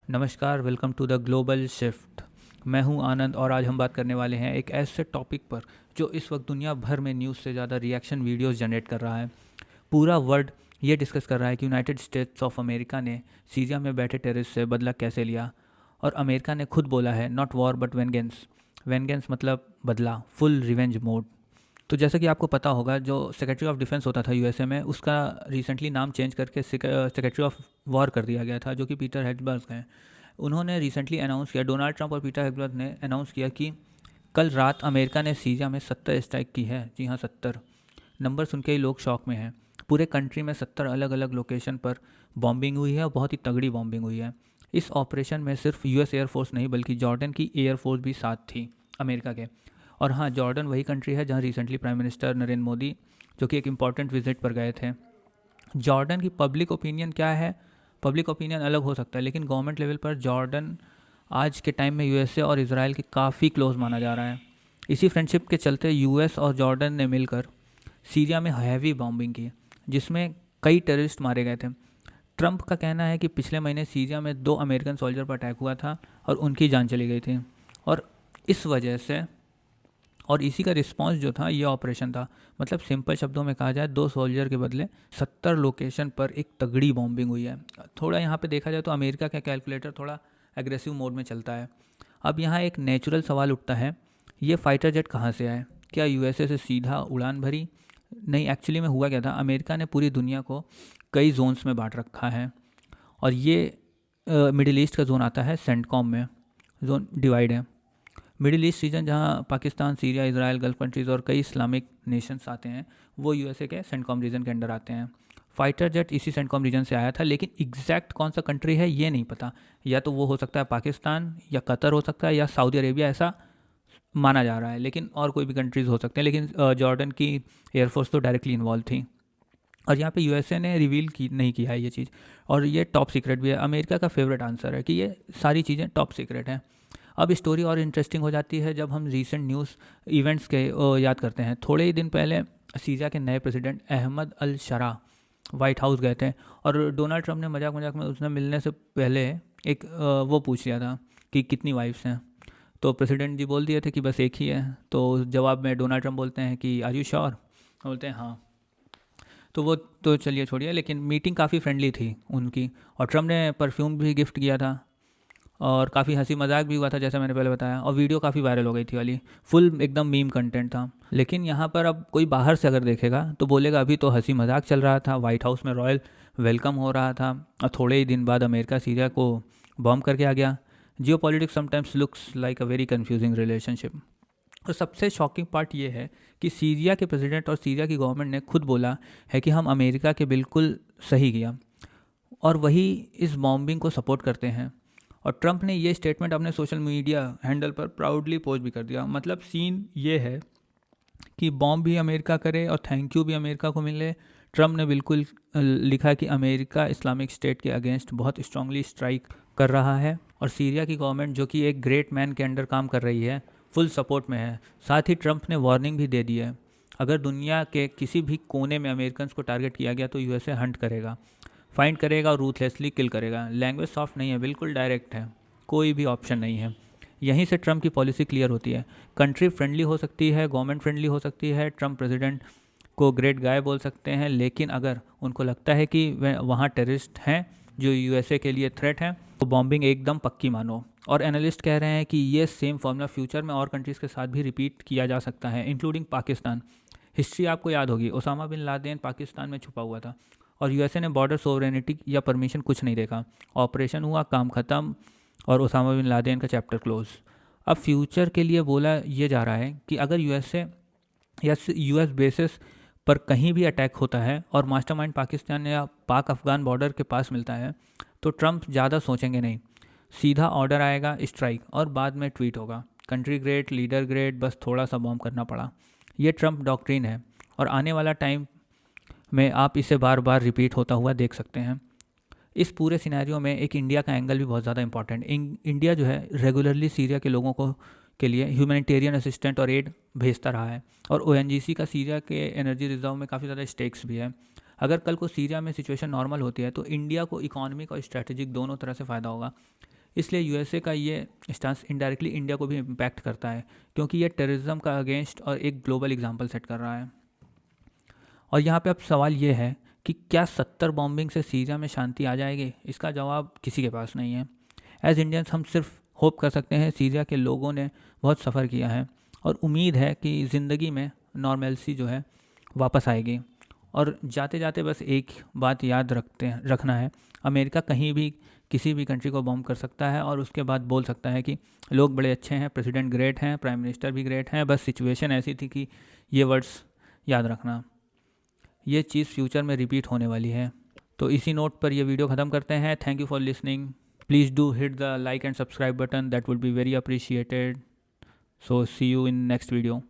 नमस्कार, welcome to the global shift. मैं हूं आनंद और आज हम बात करने वाले हैं एक ऐसे टॉपिक पर जो इस वक्त दुनिया भर में न्यूज़ से ज़्यादा रिएक्शन वीडियोस जनरेट कर रहा है। पूरा वर्ल्ड ये डिस्कस कर रहा है कि यूनाइटेड स्टेट्स ऑफ अमेरिका ने सीरिया में बैठे टेररिस्ट से बदला कैसे लिया। और अमेरिका ने खुद बोला है, नॉट वॉर बट वेंगेंस। वेंगेंस मतलब बदला, फुल रिवेंज मोड। तो जैसा कि आपको पता होगा, जो सेक्रेटरी ऑफ डिफेंस होता था यूएसए में, उसका रिसेंटली नाम चेंज करके सेक्रेटरी ऑफ वॉर कर दिया गया था, जो कि पीटर हेग्सबर्ग हैं। उन्होंने रिसेंटली अनाउंस किया, डोनाल्ड ट्रंप और पीटर हेग्सबर्ग ने अनाउंस किया कि कल रात अमेरिका ने सीरिया में 70 स्ट्राइक की है। जी हाँ, 70 नंबर सुन के ही लोग शॉक में हैं। पूरे कंट्री में 70 अलग अलग लोकेशन पर बॉम्बिंग हुई है और बहुत ही तगड़ी बॉम्बिंग हुई है। इस ऑपरेशन में सिर्फ यूएस एयरफोर्स नहीं बल्कि जॉर्डन की एयरफोर्स भी साथ थी अमेरिका के। और हाँ, जॉर्डन वही कंट्री है जहाँ recently prime minister Narendra Modi जो कि एक इम्पॉर्टेंट विजिट पर गए थे। जॉर्डन की पब्लिक ओपिनियन क्या है? पब्लिक ओपिनियन अलग हो सकता है, लेकिन गवर्नमेंट लेवल पर जॉर्डन आज के टाइम में यूएसए और इसराइल के काफ़ी क्लोज माना जा रहा है। इसी फ्रेंडशिप के चलते यूएस और जॉर्डन ने मिलकर सीरिया में हैवी बॉम्बिंग की, जिसमें कई टेररिस्ट मारे गए थे। ट्रंप का कहना है कि पिछले महीने सीरिया में 2 अमेरिकन सोल्जर पर अटैक हुआ था और उनकी जान चली गई थी। और इस वजह से और इसी का रिस्पांस जो था ये ऑपरेशन था। मतलब सिंपल शब्दों में कहा जाए, 2 सोल्जर के बदले 70 लोकेशन पर एक तगड़ी बॉम्बिंग हुई है। थोड़ा यहाँ पे देखा जाए तो अमेरिका का कैलकुलेटर थोड़ा एग्रेसिव मोड में चलता है। अब यहाँ एक नेचुरल सवाल उठता है, ये फाइटर जेट कहाँ से आए? क्या यूएसए से सीधा उड़ान भरी? नहीं, एक्चुअली में हुआ क्या था, अमेरिका ने पूरी दुनिया को कई जोन्स में बांट रखा है। और ये मिडिल ईस्ट का जोन आता है सेंटकॉम में। जोन डिवाइड है। मिडिल ईस्ट रीजन जहाँ Pakistan, Syria, Israel, gulf countries और कई इस्लामिक नेशंस आते हैं, वो यूएसए के सेंटकॉम रीजन के अंडर आते हैं। फाइटर जेट इसी सेंटकॉम रीजन से आया था, लेकिन एग्जैक्ट कौन सा कंट्री है ये नहीं पता। या तो वो हो सकता है पाकिस्तान, या कतर हो सकता है, या सऊदी अरेबिया, ऐसा माना जा रहा है। लेकिन और कोई भी कंट्रीज़ हो सकते हैं, लेकिन जॉर्डन की एयरफोर्स तो डायरेक्टली इन्वॉल्व थी। और यहाँ पे यूएसए ने रिवील की नहीं किया है ये चीज़, और ये टॉप सीक्रेट भी है। अमेरिका का फेवरेट आंसर है कि ये सारी चीज़ें टॉप सीक्रेट हैं। अब स्टोरी और इंटरेस्टिंग हो जाती है जब हम रीसेंट न्यूज़ इवेंट्स के याद करते हैं। थोड़े ही दिन पहले सीरिया के नए प्रेसिडेंट अहमद अल शरा वाइट हाउस गए थे, और डोनाल्ड ट्रंप ने मजाक मजाक में उसने मिलने से पहले एक वो पूछ लिया था कि कितनी वाइफ्स हैं। तो प्रेसिडेंट जी बोल दिए थे कि बस एक ही है। तो जवाब में डोनाल्ड ट्रंप बोलते हैं कि आर यू श्योर? बोलते हैं हाँ। तो वो तो चलिए छोड़िए, लेकिन मीटिंग काफ़ी फ्रेंडली थी उनकी, और ट्रम्प ने परफ्यूम भी गिफ्ट किया था, और काफ़ी हंसी मजाक भी हुआ था जैसा मैंने पहले बताया, और वीडियो काफ़ी वायरल हो गई थी वाली, फुल एकदम मीम कंटेंट था। लेकिन यहाँ पर अब कोई बाहर से अगर देखेगा तो बोलेगा अभी तो हंसी मजाक चल रहा था, वाइट हाउस में रॉयल वेलकम हो रहा था, और थोड़े ही दिन बाद अमेरिका सीरिया को बॉम्ब करके आ गया। जियो politics sometimes looks like a very confusing relationship. और सबसे शॉकिंग पार्ट ये है कि सीरिया के प्रेसिडेंट और सीरिया की गवर्नमेंट ने खुद बोला है कि हम अमेरिका के बिल्कुल सही किया, और वही इस बॉम्बिंग को सपोर्ट करते हैं। और ट्रंप ने ये स्टेटमेंट अपने सोशल मीडिया हैंडल पर प्राउडली पोस्ट भी कर दिया। मतलब सीन ये है कि बॉम्ब भी अमेरिका करे और थैंक यू भी अमेरिका को मिले। ट्रंप ने बिल्कुल लिखा कि अमेरिका इस्लामिक स्टेट के अगेंस्ट बहुत स्ट्रांगली स्ट्राइक कर रहा है, और सीरिया की गवर्नमेंट जो कि एक ग्रेट मैन के अंडर काम कर रही है, फुल सपोर्ट में है। साथ ही ट्रंप ने वार्निंग भी दे दी है, अगर दुनिया के किसी भी कोने में अमेरिकन को टारगेट किया गया तो यूएसए हंट करेगा, फाइंड करेगा और रूथलेसली किल करेगा। लैंग्वेज सॉफ्ट नहीं है, बिल्कुल डायरेक्ट है, कोई भी ऑप्शन नहीं है। यहीं से ट्रंप की पॉलिसी क्लियर होती है। कंट्री फ्रेंडली हो सकती है, गवर्नमेंट फ्रेंडली हो सकती है, ट्रंप प्रेसिडेंट को ग्रेट गाय बोल सकते हैं, लेकिन अगर उनको लगता है कि वहाँ टेररिस्ट हैं जो यूएसए के लिए थ्रेट हैं, तो बॉम्बिंग एकदम पक्की मानो। और एनालिस्ट कह रहे हैं कि ये सेम फॉर्मूला फ्यूचर में और कंट्रीज़ के साथ भी रिपीट किया जा सकता है, इंक्लूडिंग पाकिस्तान। हिस्ट्री आपको याद होगी, ओसामा बिन लादेन पाकिस्तान में छुपा हुआ था, और यूएसए ने बॉर्डर सोवरेनिटी या परमिशन कुछ नहीं देखा। ऑपरेशन हुआ, काम ख़त्म, और ओसामा बिन लादेन का चैप्टर क्लोज। अब फ्यूचर के लिए बोला ये जा रहा है कि अगर यूएसए या यूएस बेसिस पर कहीं भी अटैक होता है और मास्टरमाइंड पाकिस्तान या पाक अफ़गान बॉर्डर के पास मिलता है, तो ट्रंप ज़्यादा सोचेंगे नहीं, सीधा ऑर्डर आएगा स्ट्राइक, और बाद में ट्वीट होगा कंट्री ग्रेट, लीडर ग्रेट, बस थोड़ा सा बॉम्ब करना पड़ा। ये ट्रंप डॉक्ट्रिन है, और आने वाला टाइम में आप इसे बार बार रिपीट होता हुआ देख सकते हैं। इस पूरे सिनेरियो में एक इंडिया का एंगल भी बहुत ज़्यादा इंपॉर्टेंट। इंडिया जो है रेगुलरली सीरिया के लोगों को के लिए ह्यूमैनिटेरियन असिस्टेंट और एड भेजता रहा है, और ओएनजीसी का सीरिया के एनर्जी रिजर्व में काफ़ी ज़्यादा स्टेक्स भी है। अगर कल को सीरिया में सिचुएशन नॉर्मल होती है तो इंडिया को इकोनॉमिक और स्ट्रेटेजिक दोनों तरह से फ़ायदा होगा। इसलिए यूएसए का ये स्टांस इनडायरेक्टली इंडिया को भी इम्पैक्ट करता है, क्योंकि ये टेररिज्म का अगेंस्ट और एक ग्लोबल एग्जाम्पल सेट कर रहा है। और यहाँ पे अब सवाल ये है कि क्या 70 बॉम्बिंग से सीरिया में शांति आ जाएगी? इसका जवाब किसी के पास नहीं है। एज इंडियंस हम सिर्फ होप कर सकते हैं। सीरिया के लोगों ने बहुत सफ़र किया है और उम्मीद है कि ज़िंदगी में नॉर्मलसी जो है वापस आएगी। और जाते जाते बस एक बात याद रखना है, अमेरिका कहीं भी किसी भी कंट्री को बॉम्ब कर सकता है और उसके बाद बोल सकता है कि लोग बड़े अच्छे हैं, प्रेसिडेंट ग्रेट हैं, प्राइम मिनिस्टर भी ग्रेट हैं, बस सिचुएशन ऐसी थी कि ये वर्ड्स याद रखना। ये चीज़ फ्यूचर में रिपीट होने वाली है। तो इसी नोट पर ये वीडियो ख़त्म करते हैं। Thank you for listening. Please do hit the like and subscribe button, that would be very appreciated. So see you in next video.